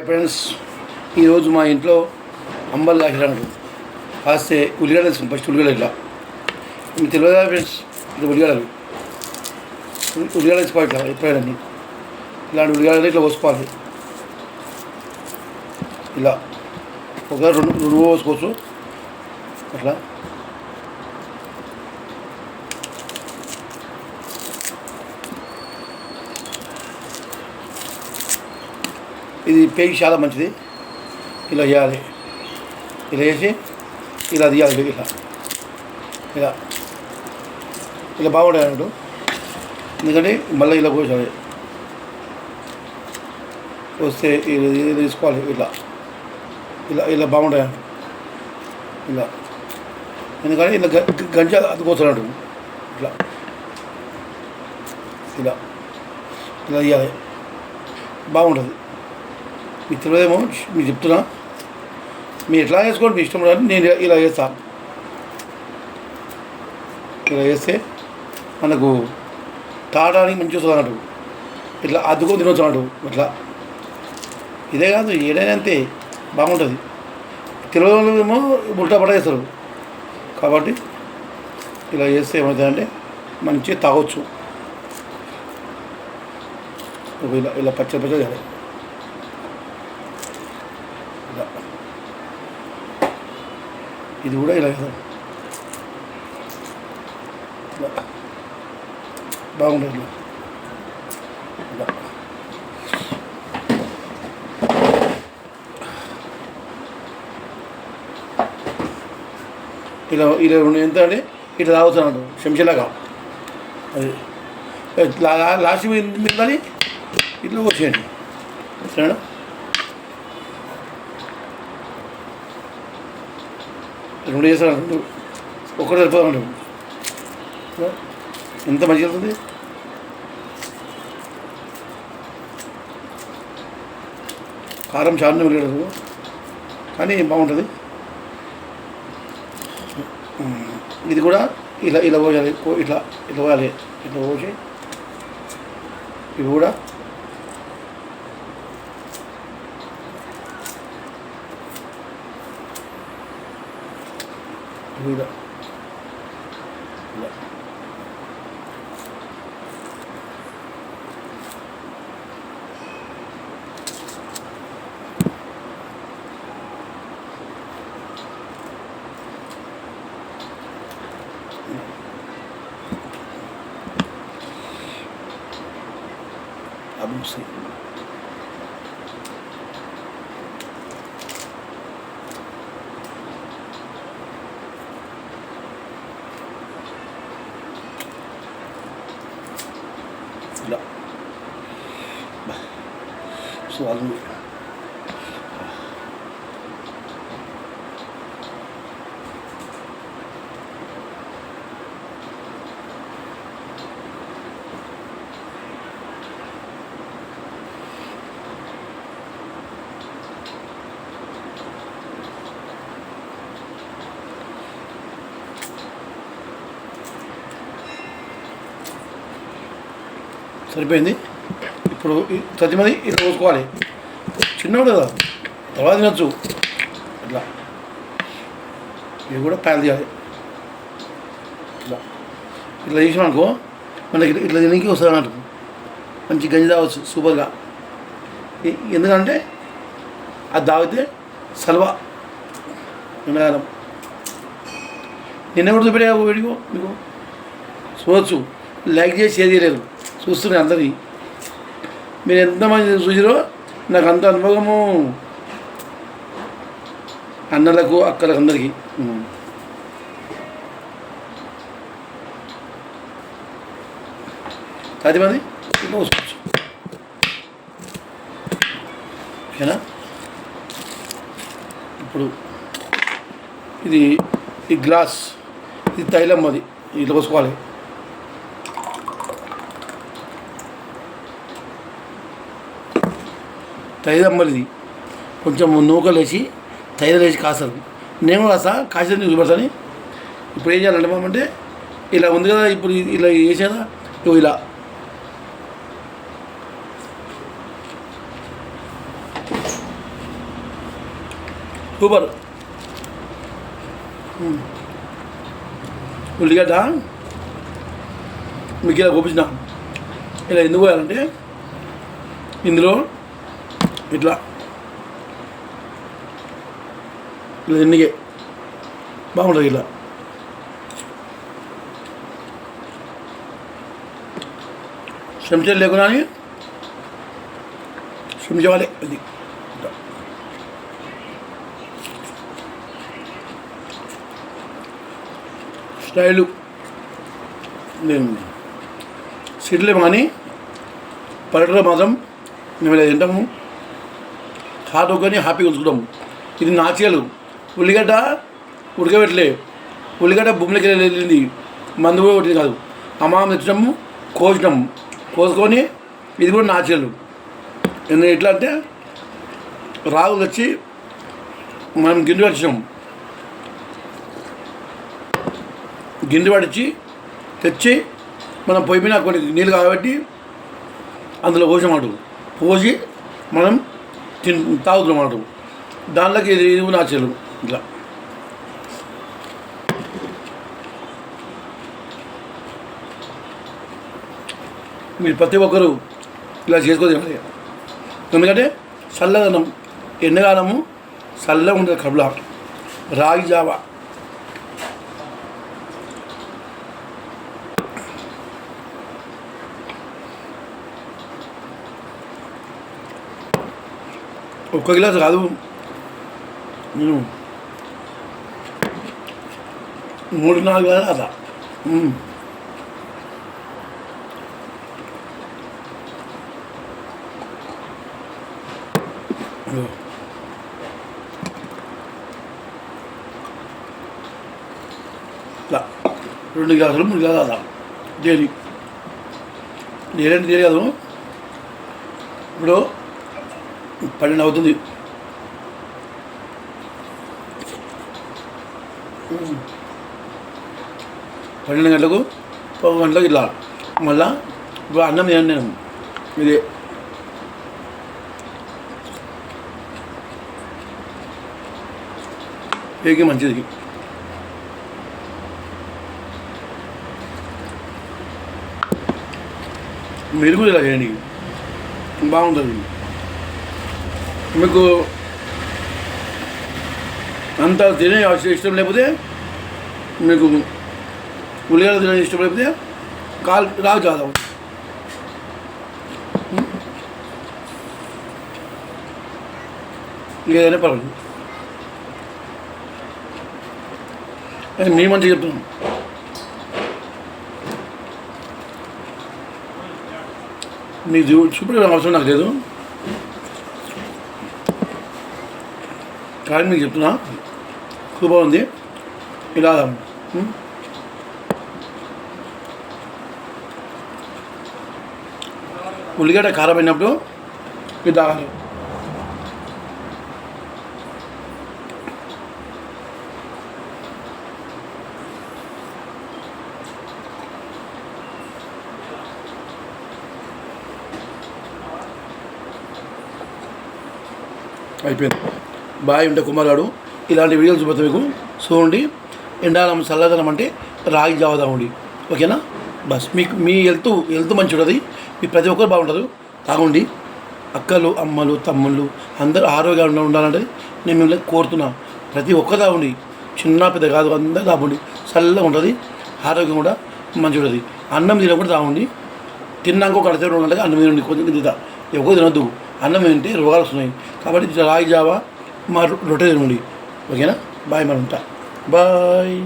Friends, ఈరోజు మా ఇంట్లో అంబలు కాసినాడు. కాస్తే ఉల్లిగడ్డలు వేసుకుని ఫస్ట్ ఉల్లిగడ్డ ఇట్లా మీకు తెలియదా ఫ్రెండ్స్? ఇట్లా ఉల్లిగడ్డ వేసుకోవాలి. ఇట్లా ఎప్పుడైనా ఇలాంటి ఉల్లిగడ్డలు ఇట్లా పోసుకోవాలి. ఇలా ఒక రెండు పోసుకోవచ్చు. అట్లా ఇది పేగి చాలా మంచిది. ఇలా వేయాలి. ఇలా వేసి ఇలా తీయాలి. ఇలా ఇలా ఇలా బాగుంటుంది అన్నట్టు. ఎందుకంటే మళ్ళీ ఇలా కోసాలి. వస్తే ఇలా తీసుకోవాలి. ఇలా ఇలా ఇలా బాగుంటాయి అన్నట్టు. ఇలా ఎందుకంటే ఇలా గంజ అతుకోతున్నాడు. ఇట్లా ఇలా ఇలా తీయాలి. బాగుంటుంది. మీకు తెలియదేమో, మీకు చెప్తున్నా. మీరు ఎట్లా వేసుకోండి, మీ ఇష్టం రాని. నేను ఇలా వేస్తాను. ఇలా వేస్తే మనకు తాగడానికి మంచి వస్తుంది అన్నట్టు. ఇట్లా అద్దుకొని తినవచ్చు అన్నట్టు. ఇట్లా ఇదే కాదు, ఏదైనా అంతే బాగుంటుంది. తెలియదేమో ఉల్టా పడ చేస్తారు. కాబట్టి ఇలా చేస్తే ఏమవుతుందంటే మంచిగా తాగొచ్చు. ఇలా ఇలా పచ్చడి చేయాలి. ఇది కూడా ఇలా వేద్దాం. ఇలా బాగుంటుంది. ఇలా ఇలా ఇలా ఎంత అంటే ఇట్లా తాగుతున్నాడు చెంచాలాగా. అది లాస్ట్ మిగిలిందని ఇట్లా వచ్చేయండి. సరేనా? రెండు చేస్తాను. ఒక్కటి సరిపోతాడు. ఎంత మంచిగా ఉంటుంది. కారం చాలా మిగిలేదు కానీ బాగుంటుంది. ఇది కూడా ఇలా ఇలా పోయాలి. ఇట్లా ఇట్లా పోయాలి. ఇట్లా పోసి ఇవి కూడా ఇలా ఇలా అభివృద్ధి ఇలా సో అది సరిపోయింది. ఇప్పుడు ప్రతిమది ఇట్లా పోసుకోవాలి. చిన్నవాడు కదా, తర్వాత తినచ్చు. ఇట్లా ఇవి కూడా ప్యాల్ తీయాలి. ఇట్లా ఇట్లా చేసామనుకో మనకి ఇట్లా తినకి వస్తుంది అన్నట్టు. మంచి గంజి తాగవచ్చు సూపర్గా. ఎందుకంటే అది తాగితే సల్వా ఎండాకాలం. నిన్న కూడా చూపెట్టే వీడియో మీకు చూడవచ్చు. లైక్ చేసి షేర్ చేయలేదు. చూస్తున్నాయి అందరినీ. మీరు ఎంతమంది చూసిరో నాకు అంత అనుభవము. అన్నలకు అక్కలకు అందరికీ. పది మంది ఇట్లా పోసుకోవచ్చు. ఓకేనా? ఇప్పుడు ఇది ఈ గ్లాస్, ఇది తైలం. అది ఇట్లా పోసుకోవాలి. తైదమ్మలిది కొంచెం నూకలు వేసి తైదలు వేసి కాస్తారు. నేను కూడా కాసిన చూపెడతాను. ఇప్పుడు ఏం చేయాలంటే మనం అంటే ఇలా ఉంది కదా, ఇప్పుడు ఇలా వేసేదా ఇలా సూపర్. ఉల్లిగడ్డ మీకు ఇలా చూపించిన ఇలా ఎందుకు పోయాలంటే ఇందులో ఇట్లా ఇలా ఎన్నికే బాగుంటుంది. ఇలా చెంచాలు లేకున్నా అని చెంచాలే అది స్టైలు. నేను సిటీలో కానీ పల్లెటూరులో మాత్రం మేము ఇలా తింటాము, హాట్ కానీ హ్యాపీగా ఉంచుకుంటాము. ఇది నాచేలు ఉల్లిగడ్డ ఉడకబెట్టలే, ఉల్లిగడ్డ భూమిలోకి వెళ్ళింది, మందు కూడా కొట్టింది కాదు. అమ్మ తెచ్చినాము, కోసినాము, కోసుకొని ఇది కూడా నాచేలు. ఎందుకు ఎట్లా అంటే రాగులు తెచ్చి మనం గిండి పట్టించాము, గిండి పట్టించి తెచ్చి మనం పొయ్యి మీద కొన్ని నీళ్ళు కాబట్టి అందులో పోసామాట, పోసి మనం తాగుతున్నామాట. దాంట్లోకి ఇది నాచేలు ఇట్లా. మీరు ప్రతి ఒక్కరూ ఇలా చేసుకోవాలి. ఎందుకంటే చల్లదనం, ఎండకాలము చల్లగా ఉంటుంది కడుపులో. రాగి జావా ఒక్క గ్లాస్ కాదు, నేను 3-4 గ్లాసులు అలా. ఇట్లా 2 గ్లాసులు 3 గ్లాసులు అలా డైలీ. డైలీ అంటే డైలీ కాదు, ఇప్పుడు 12 అవుతుంది. 12 గంటలకు 1 గంటలకు ఇట్లా. మళ్ళా ఇప్పుడు అన్నం తినండి నేను, ఇదే పేకి మంచిది. మీరు కూడా ఇలా చేయండి, బాగుంటుంది. మీకు అంత తినే ఇష్టం లేకపోతే, మీకు ఉల్లిగడ్డ తినే ఇష్టం లేకపోతే రాగి జావ ఏదైనా పర్వాలేదు. మీ మంచిగా చెప్తున్నాం. మీకు చూపే అవసరం నాకు లేదు, కానీ మీకు చెప్తున్నా సూపర్ ఉంది. ఇలా ఉల్లిగడ్డ కారం అయినప్పుడు ఇది తాగాలి. అయిపోయింది. బాయ్ ఉంటే కుమారాడు ఇలాంటి వీడియోలు చూపిస్తే మీకు చూడండి. ఎండాకాలం చల్లదనం అంటే రాగి జావ తాగండి, ఓకేనా? బస్ మీకు మీ హెల్త్ మంచి ఉంటుంది, మీ ప్రతి ఒక్కరు బాగుంటుంది, తాగండి. అక్కలు, అమ్మలు, తమ్ముళ్ళు అందరూ ఆరోగ్యంగా ఉండాలంటే నేను మిమ్మల్ని కోరుతున్నా. ప్రతి ఒక్కరు తాగండి, చిన్న పెద్ద కాదు, అందరూ తాగండి. చల్లగా ఉంటుంది, ఆరోగ్యం కూడా మంచి ఉంటుంది. అన్నం తినకుండా తాగండి. తిన్నాక ఒక 2 గంటలకు అన్నం తినండి, కొంచెం తింటా, ఎక్కువ తినొద్దు. అన్నం తింటే రోగాలు వస్తున్నాయి. కాబట్టి రాగి జావా మా రొట్టె తినండి, ఓకేనా? బాయ్, మరి ఉంటా. బాయ్.